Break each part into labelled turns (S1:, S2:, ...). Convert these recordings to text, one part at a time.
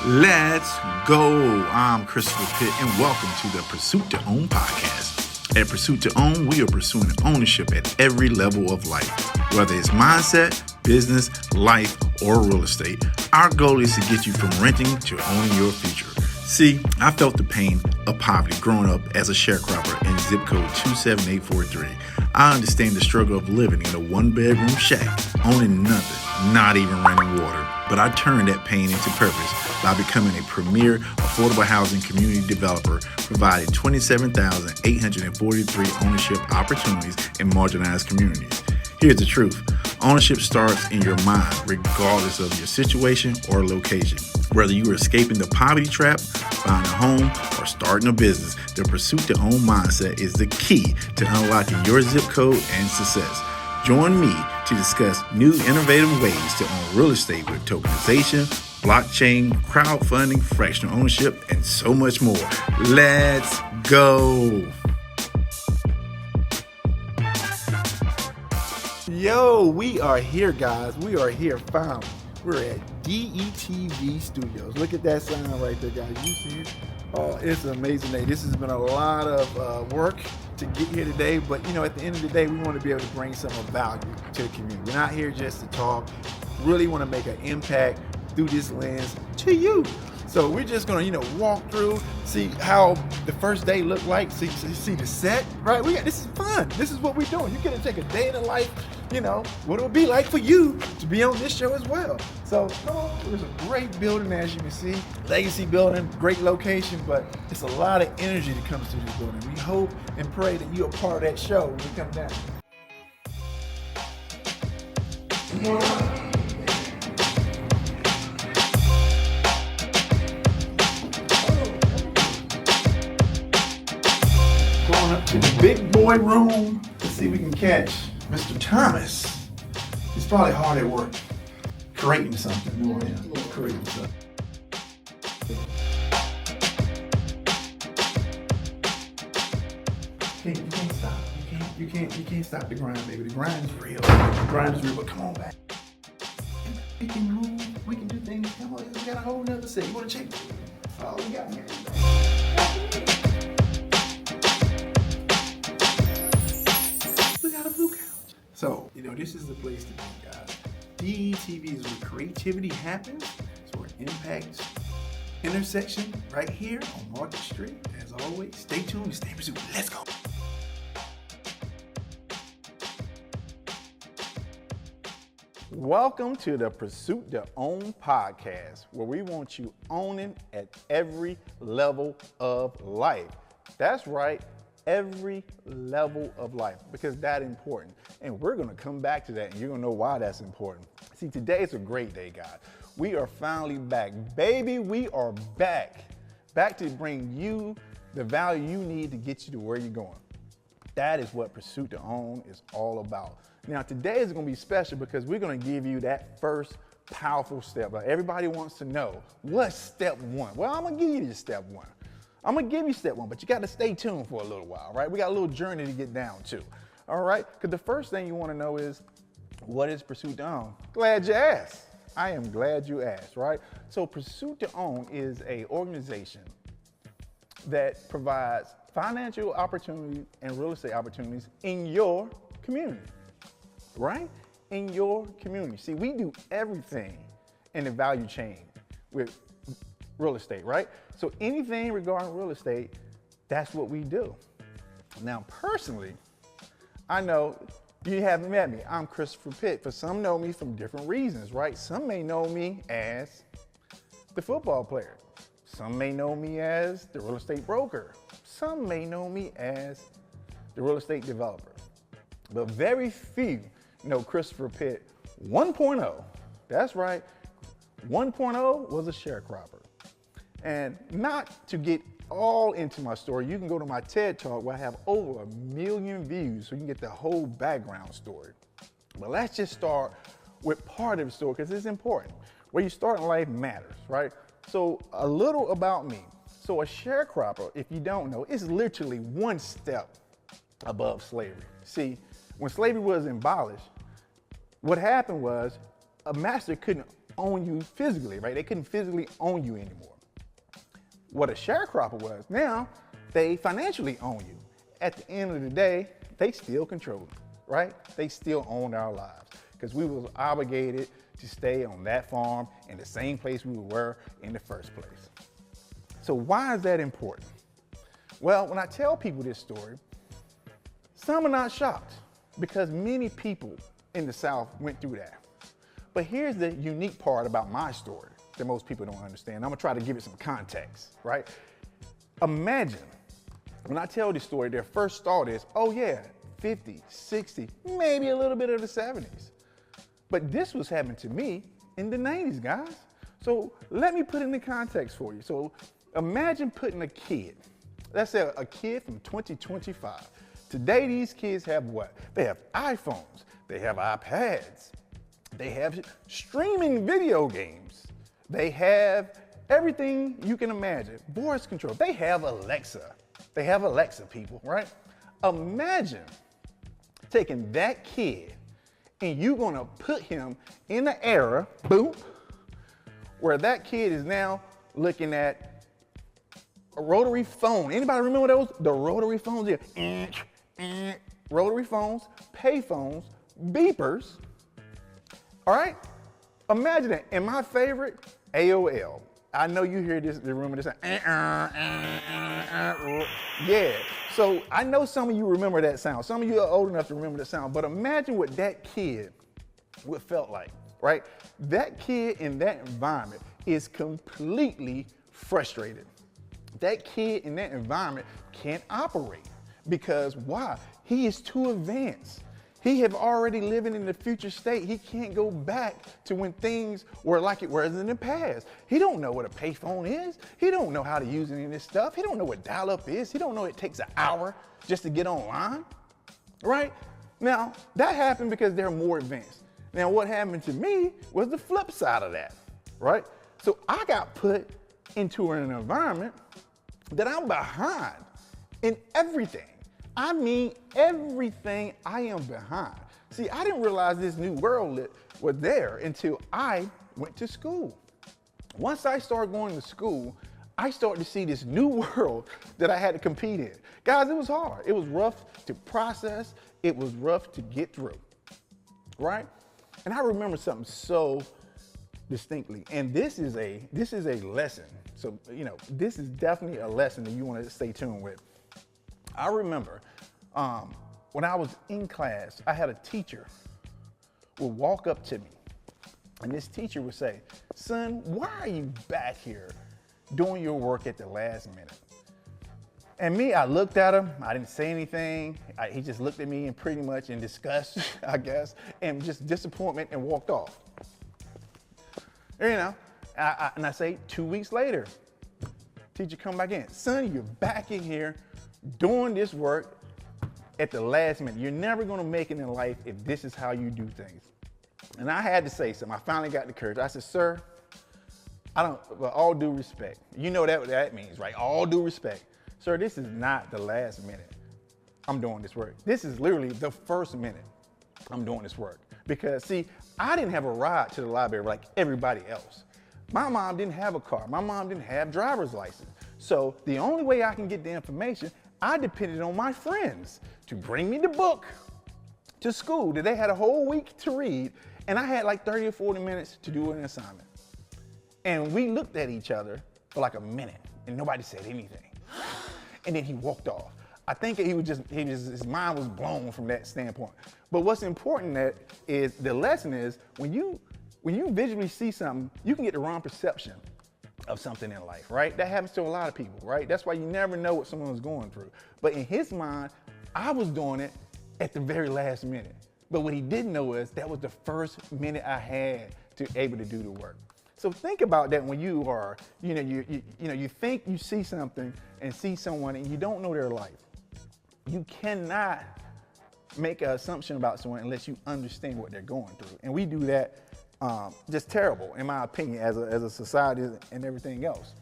S1: Let's go. I'm Christopher Pitt, and welcome to the Pursuit to Own podcast. At Pursuit to Own, we are pursuing ownership at every level of life. Whether it's mindset, business, life, or real estate, our goal is to get you from renting to owning your future. See, I felt the pain of poverty growing up as a sharecropper in zip code 27843. I understand the struggle of living in a one-bedroom shack, owning nothing, not even running water. But I turned that pain into purpose by becoming a premier affordable housing community developer, providing 27,843 ownership opportunities in marginalized communities. Here's the truth. Ownership starts in your mind, regardless of your situation or location. Whether you are escaping the poverty trap, buying a home, or starting a business, the Pursuit to Own mindset is the key to unlocking your zip code and success. Join me to discuss new innovative ways to own real estate with tokenization, blockchain, crowdfunding, fractional ownership, and so much more. Let's go. Yo, we are here, guys. We are here finally. We're at DETV Studios. Look at that sign right there, guys. You see it? Oh, it's an amazing day. This has been a lot of work to get here today, but at the end of the day, we want to be able to bring some value to the community. We're not here just to talk. Really want to make an impact through this lens to you. So we're just gonna, walk through, see how the first day looked like, see the set, right? This is fun. This is what we're doing. You get to take a day in the life, what it would be like for you to be on this show as well. So come on, there's a great building, as you can see, legacy building, great location, but it's a lot of energy that comes to this building. We hope and pray that you're a part of that show when we come down. Come on. Up to the big boy room. Let's see if we can catch Mr. Thomas. He's probably hard at work creating something. Creating something. You can't stop. You can't stop the grind, baby. The grind is real. But come on back. We can move. We can do things. Come on, we got a whole nother set. You want to check? Oh, we got here. So, this is the place to be, guys. DETV is where creativity happens. It's where it impacts intersection right here on Market Street. As always, stay tuned and stay pursuit. Let's go. Welcome to the Pursuit to Own podcast, where we want you owning at every level of life. That's right. Every level of life, because that's important. And we're gonna come back to that, and you're gonna know why that's important. See, today is a great day, guys. We are finally back. Baby, we are back. Back to bring you the value you need to get you to where you're going. That is what Pursuit to Own is all about. Now, today is gonna be special because we're gonna give you that first powerful step. Like, everybody wants to know, what's step one? Well, I'm gonna give you step one. I'm gonna give you step one, but you gotta stay tuned for a little while, right? We got a little journey to get down to, all right? Because the first thing you wanna know is, what is Pursuit to Own? Glad you asked. I am glad you asked, right? So Pursuit to Own is an organization that provides financial opportunities and real estate opportunities in your community, right? In your community. See, we do everything in the value chain with real estate, right? So anything regarding real estate, that's what we do. Now, personally, I know you haven't met me. I'm Christopher Pitt. For some know me from different reasons, right? Some may know me as the football player. Some may know me as the real estate broker. Some may know me as the real estate developer. But very few know Christopher Pitt 1.0. That's right. 1.0 was a sharecropper. And not to get all into my story, you can go to my TED Talk where I have over 1 million views so you can get the whole background story. But let's just start with part of the story because it's important. Where you start in life matters, right? So a little about me. So a sharecropper, if you don't know, is literally one step above slavery. See, when slavery was abolished, what happened was a master couldn't own you physically, right? They couldn't physically own you anymore. What a sharecropper was, now they financially own you. At the end of the day, they still control you, right? They still own our lives because we was obligated to stay on that farm in the same place we were in the first place. So why is that important? Well, when I tell people this story, some are not shocked because many people in the South went through that. But here's the unique part about my story that most people don't understand. I'm gonna try to give it some context, right? Imagine, when I tell this story, their first thought is, oh yeah, 50, 60, maybe a little bit of the 70s. But this was happening to me in the 90s, guys. So let me put it in the context for you. So imagine putting a kid, let's say a kid from 2025. Today, these kids have what? They have iPhones, they have iPads, they have streaming video games, they have everything you can imagine, voice control, they have Alexa. They have Alexa, people, right? Imagine taking that kid and you're gonna put him in an era, boom, where that kid is now looking at a rotary phone. Anybody remember those? The rotary phones, yeah. Rotary phones, pay phones, beepers, all right? Imagine that. And my favorite, AOL. I know you hear this, remember this, yeah. So I know some of you remember that sound. Some of you are old enough to remember the sound, but imagine what that kid would felt like, right? That kid in that environment is completely frustrated. That kid in that environment can't operate because why? He is too advanced. He have already living in the future state. He can't go back to when things were like it was in the past. He don't know what a payphone is. He don't know how to use any of this stuff. He don't know what dial-up is. He don't know it takes an hour just to get online, right? Now, that happened because they're more advanced. Now, what happened to me was the flip side of that, right? So I got put into an environment that I'm behind in everything. I mean, everything I am behind. See, I didn't realize this new world was there until I went to school. Once I started going to school, I started to see this new world that I had to compete in. Guys, it was hard. It was rough to process. It was rough to get through, right? And I remember something so distinctly, and this is a lesson. So, this is definitely a lesson that you want to stay tuned with. I remember when I was in class, I had a teacher would walk up to me, and this teacher would say, son, why are you back here doing your work at the last minute? And me, I looked at him, I didn't say anything. He just looked at me and pretty much in disgust, I guess, and just disappointment and walked off. And I say 2 weeks later, teacher come back in, son, you're back in here doing this work at the last minute. You're never gonna make it in life if this is how you do things. And I had to say something. I finally got the courage. I said, sir, with all due respect, you know what that means, right? All due respect. Sir, this is not the last minute I'm doing this work. This is literally the first minute I'm doing this work. Because see, I didn't have a ride to the library like everybody else. My mom didn't have a car. My mom didn't have driver's license. So the only way I can get the information, I depended on my friends to bring me the book to school that they had a whole week to read, and I had like 30 or 40 minutes to do an assignment. And we looked at each other for like a minute, and nobody said anything. And then he walked off. I think his mind was blown from that standpoint. But what's important the lesson is when you visually see something, you can get the wrong perception of something in life, right? That happens to a lot of people, right? That's why you never know what someone's going through. But in his mind, I was doing it at the very last minute. But what he didn't know is that was the first minute I had to able to do the work. So think about that when you are, you think you see something and see someone and you don't know their life. You cannot make an assumption about someone unless you understand what they're going through. And we do that just terrible, in my opinion, as a society and everything else.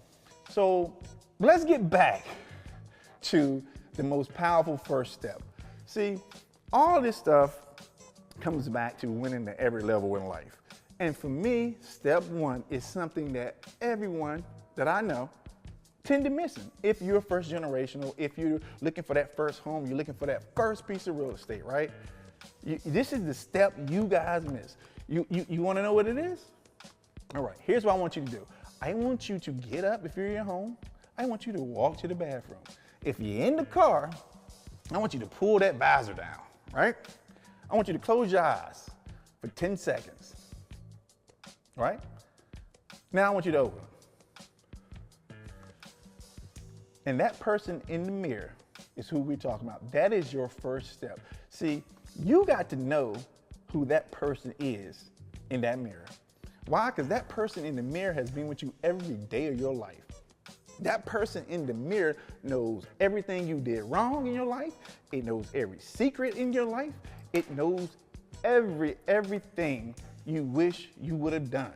S1: So let's get back to the most powerful first step. See, all this stuff comes back to winning at every level in life. And for me, step one is something that everyone that I know tend to miss. If you're first generational, if you're looking for that first home, you're looking for that first piece of real estate, right? This is the step you guys miss. You want to know what it is? All right, here's what I want you to do. I want you to get up if you're in your home. I want you to walk to the bathroom. If you're in the car, I want you to pull that visor down, right? I want you to close your eyes for 10 seconds, right? Now I want you to open them. And that person in the mirror is who we're talking about. That is your first step. See, you got to know who that person is in that mirror. Why? Because that person in the mirror has been with you every day of your life. That person in the mirror knows everything you did wrong in your life. It knows every secret in your life. It knows everything you wish you would have done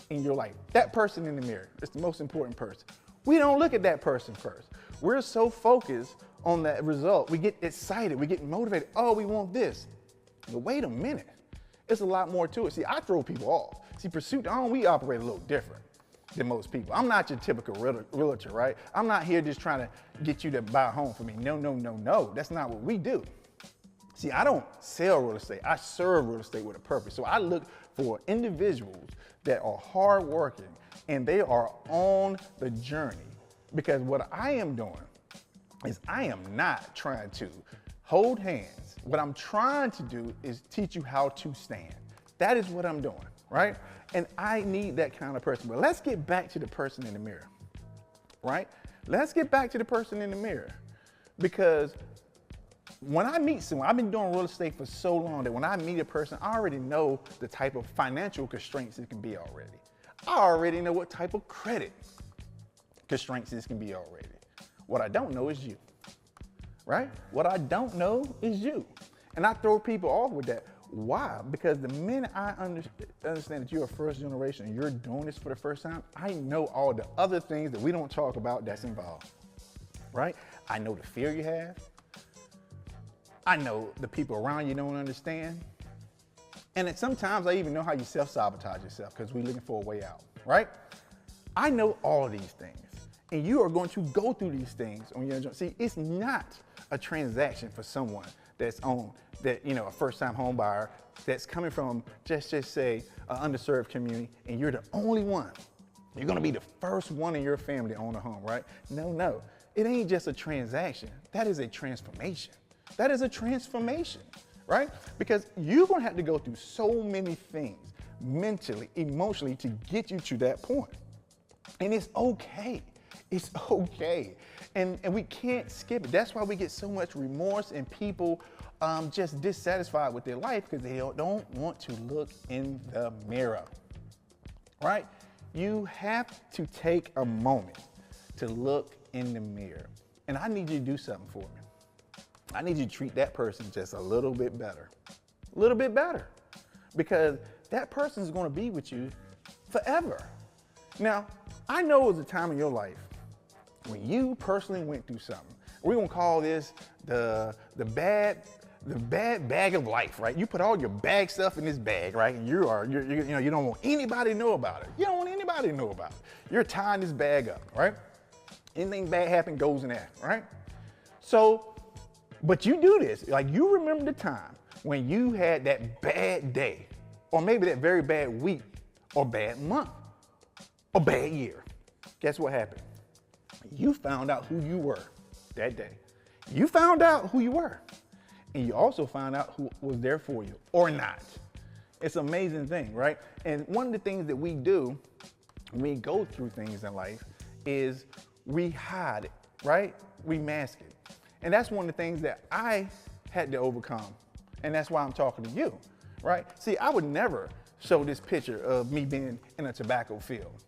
S1: in your life. That person in the mirror is the most important person. We don't look at that person first. We're so focused on that result. We get excited, we get motivated. Oh, we want this. But wait a minute. It's a lot more to it. See, I throw people off. See, Pursuit, we operate a little different than most people. I'm not your typical realtor, right? I'm not here just trying to get you to buy a home for me. No. That's not what we do. See, I don't sell real estate. I serve real estate with a purpose. So I look for individuals that are hardworking and they are on the journey. Because what I am doing is I am not trying to hold hands. What I'm trying to do is teach you how to stand. That is what I'm doing, right? And I need that kind of person. But let's get back to the person in the mirror, right? Let's get back to the person in the mirror. Because when I meet someone, I've been doing real estate for so long that when I meet a person, I already know the type of financial constraints it can be already. I already know what type of credit constraints this can be already. What I don't know is you, right? What I don't know is you. And I throw people off with that. Why? Because the minute I understand that you're a first generation and you're doing this for the first time, I know all the other things that we don't talk about that's involved, right? I know the fear you have. I know the people around you don't understand. And then sometimes I even know how you self-sabotage yourself because we're looking for a way out, right? I know all of these things. And you are going to go through these things on your journey. See, it's not a transaction for someone that's on that, a first-time home buyer that's coming from just say an underserved community, and you're the only one. You're gonna be the first one in your family to own a home, right? No. It ain't just a transaction. That is a transformation. That is a transformation, right? Because you're gonna have to go through so many things mentally, emotionally to get you to that point. And it's okay. It's okay. And we can't skip it. That's why we get so much remorse and people just dissatisfied with their life because they don't want to look in the mirror, right? You have to take a moment to look in the mirror. And I need you to do something for me. I need you to treat that person just a little bit better. Because that person is going to be with you forever. Now, I know it was a time in your life when you personally went through something. We're going to call this the bad bag of life, right? You put all your bag stuff in this bag, right? And you don't want anybody to know about it. You don't want anybody to know about it. You're tying this bag up, right? Anything bad happen goes in there, right? So, but you do this, like you remember the time when you had that bad day, or maybe that very bad week, or bad month, or bad year. Guess what happened? You found out who you were that day. You found out who you were. And you also found out who was there for you or not. It's an amazing thing, right? And one of the things that we do when we go through things in life is we hide it, right? We mask it. And that's one of the things that I had to overcome. And that's why I'm talking to you, right? See, I would never show this picture of me being in a tobacco field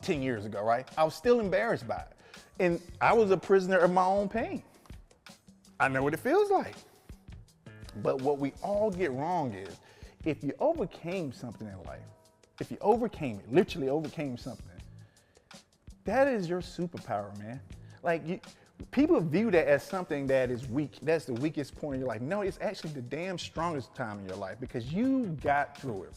S1: 10 years ago, right? I was still embarrassed by it. And I was a prisoner of my own pain. I know what it feels like. But what we all get wrong is if you overcame something in life, if you overcame it, literally overcame something, that is your superpower, man. Like people view that as something that is weak. That's the weakest point in your life. No, it's actually the damn strongest time in your life because you got through it.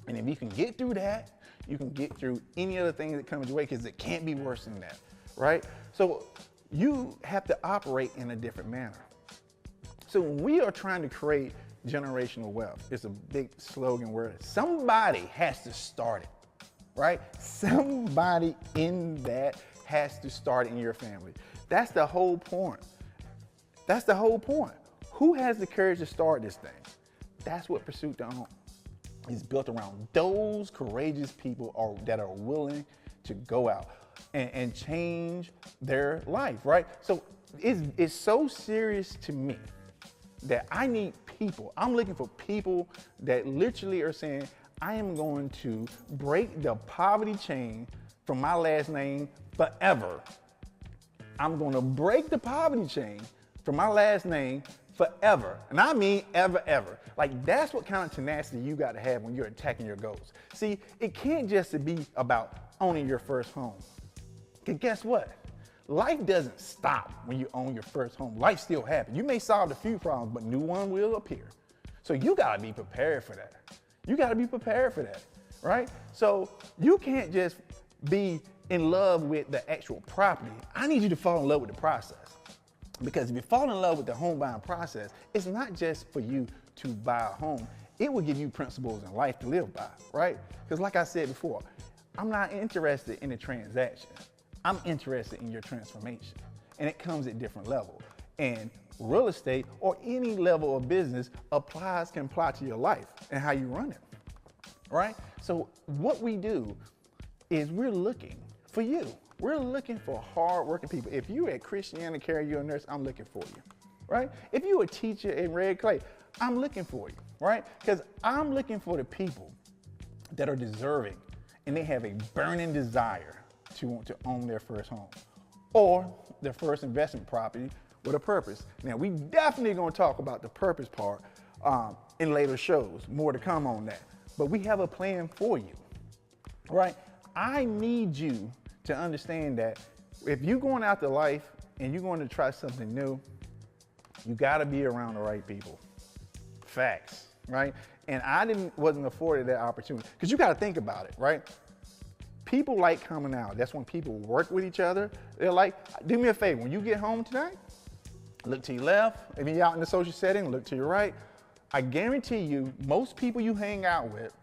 S1: And if you can get through that, you can get through any other thing that comes your way, because it can't be worse than that, right? So you have to operate in a different manner. So when we are trying to create generational wealth, it's a big slogan where somebody has to start it, right? Somebody in that has to start in your family. That's the whole point. That's the whole point. Who has the courage to start this thing? That's what Pursuit to Own is built around. Those courageous people that are willing to go out and change their life, right? So it's so serious to me that I need people. I'm looking for people that literally are saying, I am going to break the poverty chain from my last name forever. I'm going to break the poverty chain from my last name forever. And I mean ever, ever. Like, that's what kind of tenacity you got to have when you're attacking your goals. See, it can't just be about owning your first home. Because guess what? Life doesn't stop when you own your first home. Life still happens. You may solve a few problems, but new one will appear. So you got to be prepared for that. You got to be prepared for that, right? So you can't just be in love with the actual property. I need you to fall in love with the process. Because if you fall in love with the home buying process, it's not just for you to buy a home. It will give you principles in life to live by, right? Because like I said before, I'm not interested in the transaction. I'm interested in your transformation. And it comes at different levels. And real estate or any level of business can apply to your life and how you run it, right? So what we do is we're looking for you. We're looking for hardworking people. If you're at Christiana Carey, you're a nurse, I'm looking for you, right? If you're a teacher in Red Clay, I'm looking for you, right? Because I'm looking for the people that are deserving and they have a burning desire to want to own their first home or their first investment property with a purpose. Now, we definitely gonna talk about the purpose part in later shows, more to come on that. But we have a plan for you, right? I need you to understand that if you're going out to life and you're going to try something new, you gotta be around the right people. Facts, right? And I wasn't afforded that opportunity. Because you gotta think about it, right? People like coming out. That's when people work with each other. They're like, do me a favor, when you get home tonight, look to your left. If you're out in the social setting, look to your right. I guarantee you, most people you hang out with,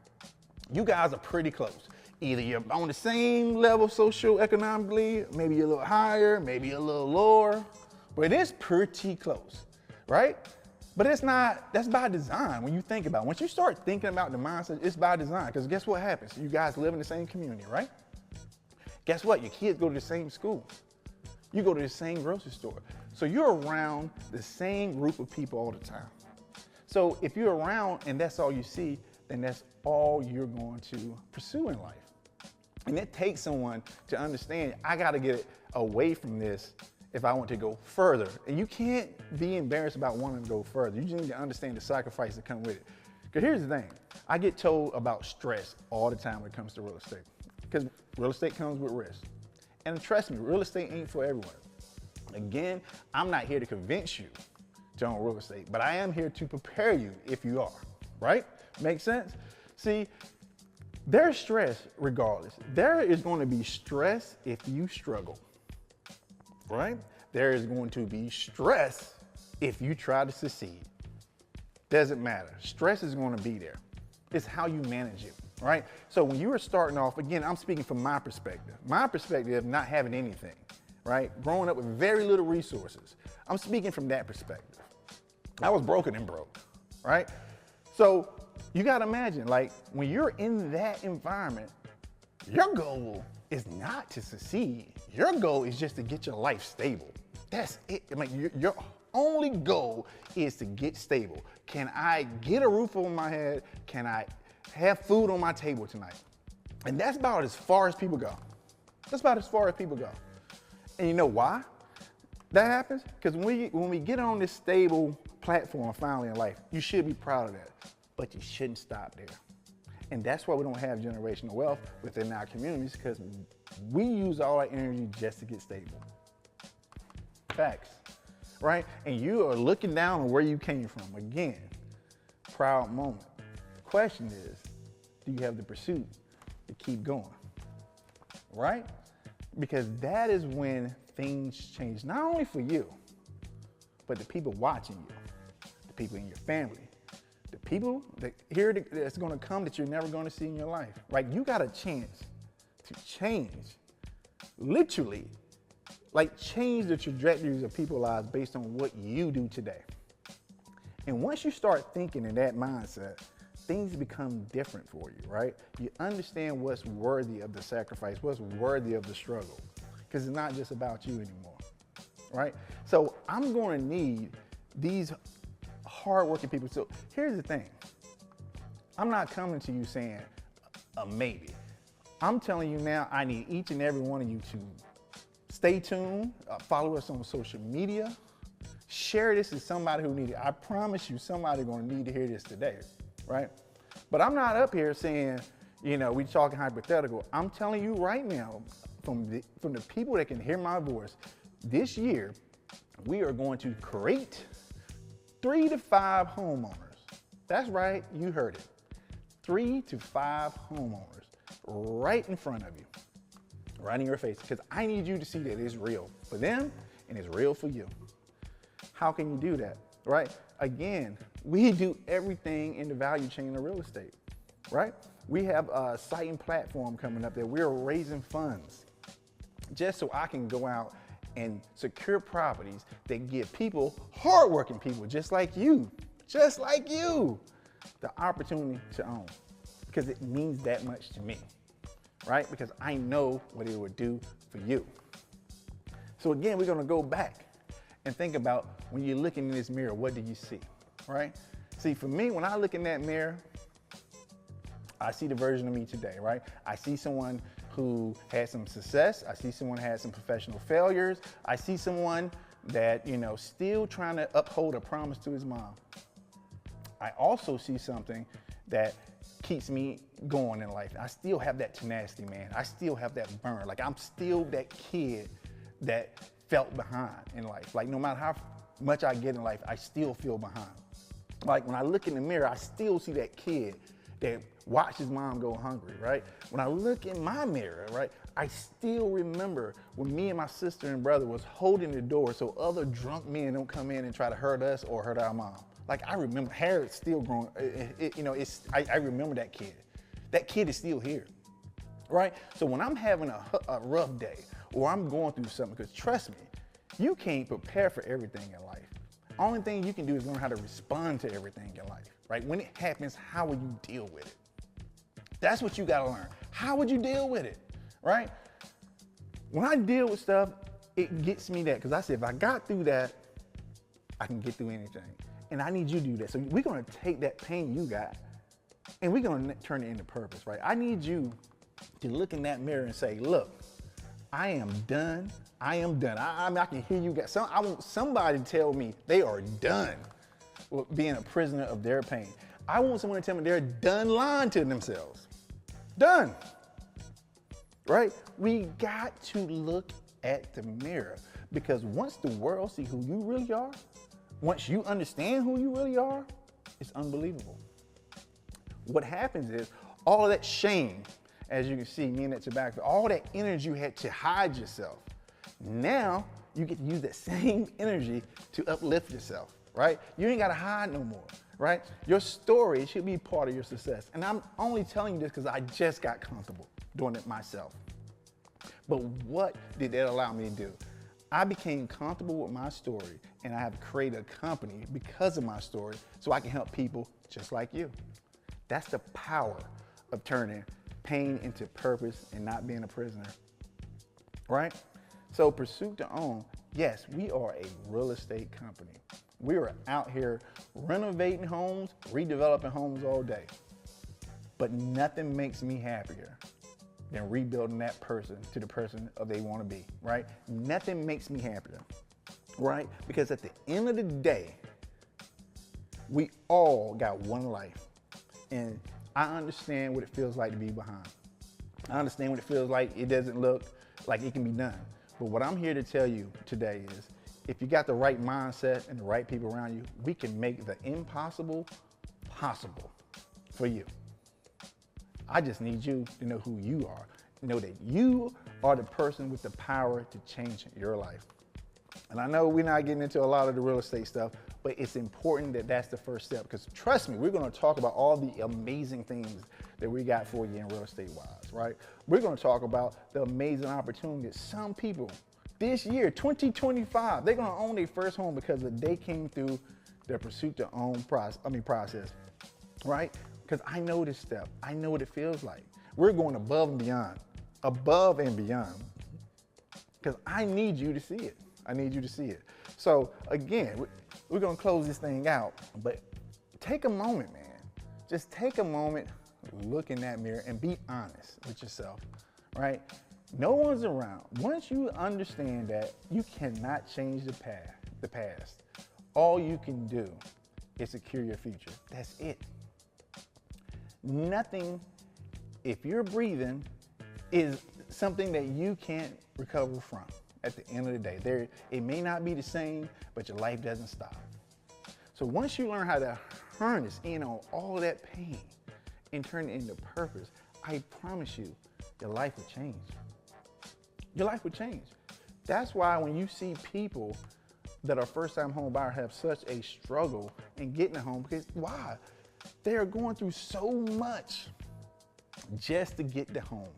S1: you guys are pretty close. Either you're on the same level socioeconomically, maybe a little higher, maybe a little lower, but it is pretty close, right? But it's not, that's by design when you think about it. Once you start thinking about the mindset, it's by design, because guess what happens? You guys live in the same community, right? Guess what? Your kids go to the same school. You go to the same grocery store. So you're around the same group of people all the time. So if you're around and that's all you see, then that's all you're going to pursue in life. And it takes someone to understand, I got to get away from this if I want to go further. And you can't be embarrassed about wanting to go further. You just need to understand the sacrifice that come with it. Because here's the thing, I get told about stress all the time when it comes to real estate. Because real estate comes with risk. And trust me, real estate ain't for everyone. Again, I'm not here to convince you to own real estate, but I am here to prepare you if you are, right? Make sense? See, there's stress regardless. There is going to be stress if you struggle, right? There is going to be stress if you try to succeed. Doesn't matter. Stress is going to be there. It's how you manage it, right? So when you are starting off, again, I'm speaking from my perspective. My perspective of not having anything, right? Growing up with very little resources. I'm speaking from that perspective. I was broken and broke, right? So you got to imagine, like, when you're in that environment, your goal is not to succeed. Your goal is just to get your life stable. That's it. I mean, your only goal is to get stable. Can I get a roof over my head? Can I have food on my table tonight? And that's about as far as people go. That's about as far as people go. And you know why that happens? Because when we get on this stable platform finally in life, you should be proud of that. But you shouldn't stop there. And that's why we don't have generational wealth within our communities, because we use all our energy just to get stable. Facts, right? And you are looking down on where you came from. Again, proud moment. The question is, do you have the pursuit to keep going, right? Because that is when things change, not only for you, but the people watching you, the people in your family, the people that's going to come that you're never going to see in your life, right? You got a chance to change, literally, like change the trajectories of people's lives based on what you do today. And once you start thinking in that mindset, things become different for you, right? You understand what's worthy of the sacrifice, what's worthy of the struggle, because it's not just about you anymore, right? So I'm going to need these hardworking people. So here's the thing. I'm not coming to you saying a maybe. I'm telling you now, I need each and every one of you to stay tuned, follow us on social media, share this with somebody who needs it. I promise you somebody's going to need to hear this today, right? But I'm not up here saying, you know, we talking hypothetical. I'm telling you right now, from the people that can hear my voice, this year, we are going to create 3 to 5 homeowners. That's right, you heard it. 3 to 5 homeowners right in front of you, right in your face, because I need you to see that it's real for them and it's real for you. How can you do that, right? Again, we do everything in the value chain of real estate, right? We have a site and platform coming up that we're raising funds just so I can go out and secure properties that give people, hardworking people just like you, the opportunity to own, because it means that much to me, right? Because I know what it would do for you. So again, we're gonna go back and think about when you're looking in this mirror, what do you see, right? See, for me, when I look in that mirror, I see the version of me today, right? I see someone who had some success. I see someone who had some professional failures. I see someone that, you know, still trying to uphold a promise to his mom. I also see something that keeps me going in life. I still have that tenacity, man. I still have that burn. Like, I'm still that kid that felt behind in life. Like, no matter how much I get in life, I still feel behind. Like, when I look in the mirror, I still see that kid that watched his mom go hungry, right? When I look in my mirror, right, I still remember when me and my sister and brother was holding the door so other drunk men don't come in and try to hurt us or hurt our mom. Like, I remember, hair is still growing, I remember that kid. That kid is still here, right? So when I'm having a rough day or I'm going through something, because trust me, you can't prepare for everything in life. Only thing you can do is learn how to respond to everything in life, right? When it happens, how will you deal with it? That's what you gotta learn. How would you deal with it, right? When I deal with stuff, it gets me that, because I said, if I got through that, I can get through anything. And I need you to do that. So we're gonna take that pain you got and we're gonna turn it into purpose, right? I need you to look in that mirror and say, look, I am done. I am done. I can hear you guys. I want somebody to tell me they are done with being a prisoner of their pain. I want someone to tell me they're done lying to themselves. Done. Right? We got to look at the mirror, because once the world sees who you really are, once you understand who you really are, it's unbelievable. What happens is all of that shame, as you can see, me and that tobacco, all that energy you had to hide yourself, now you get to use that same energy to uplift yourself, right? You ain't gotta hide no more, right? Your story should be part of your success. And I'm only telling you this because I just got comfortable doing it myself. But what did that allow me to do? I became comfortable with my story, and I have created a company because of my story so I can help people just like you. That's the power of turning pain into purpose and not being a prisoner, right? So Pursuit to Own, yes, we are a real estate company. We are out here renovating homes, redeveloping homes all day. But nothing makes me happier than rebuilding that person to the person they want to be, right? Nothing makes me happier, right? Because at the end of the day, we all got one life. And I understand what it feels like to be behind. I understand what it feels like it doesn't look like it can be done. But what I'm here to tell you today is, if you got the right mindset and the right people around you, we can make the impossible possible for you. I just need you to know who you are. Know that you are the person with the power to change your life. And I know we're not getting into a lot of the real estate stuff, but it's important that that's the first step, because trust me, we're going to talk about all the amazing things that we got for you in real estate wise, right? We're going to talk about the amazing opportunities. Some people this year, 2025, they're going to own their first home because they came through their pursuit to own process, right? Because I know this step. I know what it feels like. We're going above and beyond, because I need you to see it. I need you to see it. So again, we're gonna close this thing out, but take a moment, man. Just take a moment, look in that mirror and be honest with yourself, right? No one's around. Once you understand that you cannot change the past, all you can do is secure your future. That's it. Nothing, if you're breathing, is something that you can't recover from. At the end of the day, it may not be the same, but your life doesn't stop. So once you learn how to harness in on all of that pain and turn it into purpose, I promise you, your life will change. Your life will change. That's why when you see people that are first-time home buyers have such a struggle in getting a home, because why? They are going through so much just to get the home,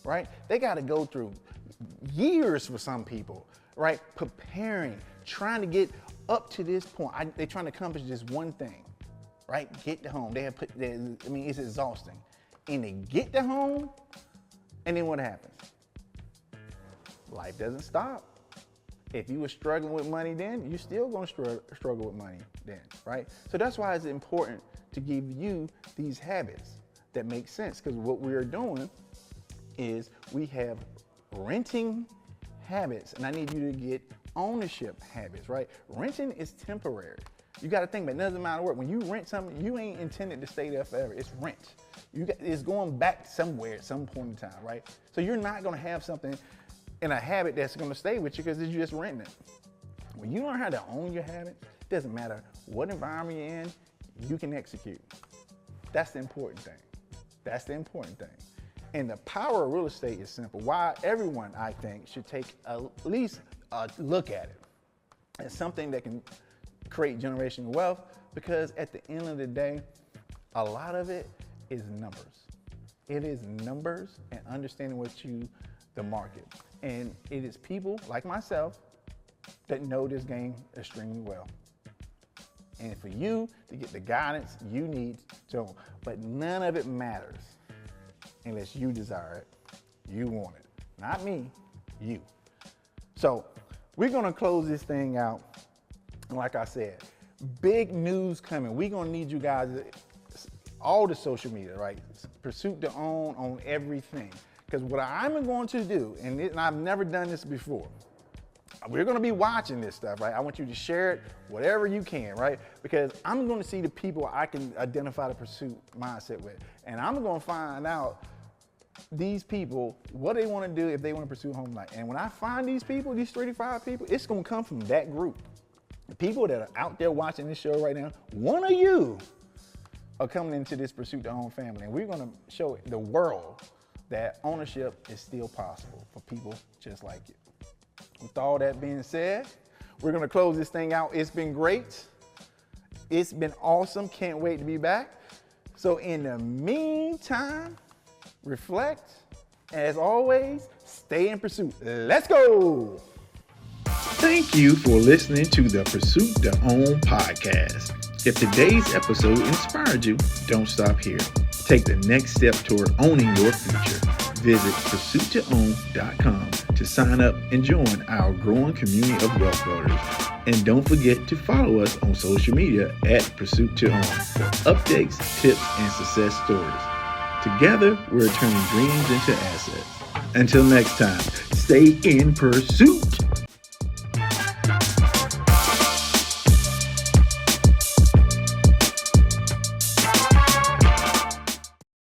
S1: right? They got to go through years for some people, right? Preparing, trying to get up to this point. They're trying to accomplish this one thing, right? Get the home. It's exhausting. And they get the home, and then what happens? Life doesn't stop. If you were struggling with money then, you're still going to struggle with money then, right? So that's why it's important to give you these habits that make sense, because what we are doing is we have renting habits, and I need you to get ownership habits, right? Renting is temporary. You got to think about it. It doesn't matter what. When you rent something, you ain't intended to stay there forever. It's rent. It's going back somewhere at some point in time, right? So you're not going to have something in a habit that's going to stay with you because you're just renting it. When you learn how to own your habits, it doesn't matter what environment you're in, you can execute. That's the important thing. That's the important thing. And the power of real estate is simple. Why everyone, I think, should take at least a look at it as something that can create generational wealth, because at the end of the day, a lot of it is numbers. It is numbers and understanding the market. And it is people like myself that know this game extremely well. And for you to get the guidance you need to, but none of it matters unless you desire it, you want it. Not me, you. So we're gonna close this thing out. And like I said, big news coming. We're gonna need you guys, all the social media, right? Pursuit to own on everything. Because what I'm going to do, and I've never done this before, we're gonna be watching this stuff, right? I want you to share it, whatever you can, right? Because I'm gonna see the people I can identify the pursuit mindset with. And I'm gonna find out these people, what they wanna do if they wanna pursue home life. And when I find these people, these 35 people, it's gonna come from that group. The people that are out there watching this show right now, one of you are coming into this pursuit to own family. And we're gonna show the world that ownership is still possible for people just like you. With all that being said, we're gonna close this thing out. It's been great. It's been awesome. Can't wait to be back. So in the meantime, reflect. As always, stay in pursuit. Let's go. Thank you for listening to the Pursuit to Own podcast. If today's episode inspired you, don't stop here. Take the next step toward owning your future. Visit pursuittoown.com to sign up and join our growing community of wealth builders. And don't forget to follow us on social media at Pursuit to Own for updates, tips, and success stories. Together, we're turning dreams into assets. Until next time, stay in pursuit.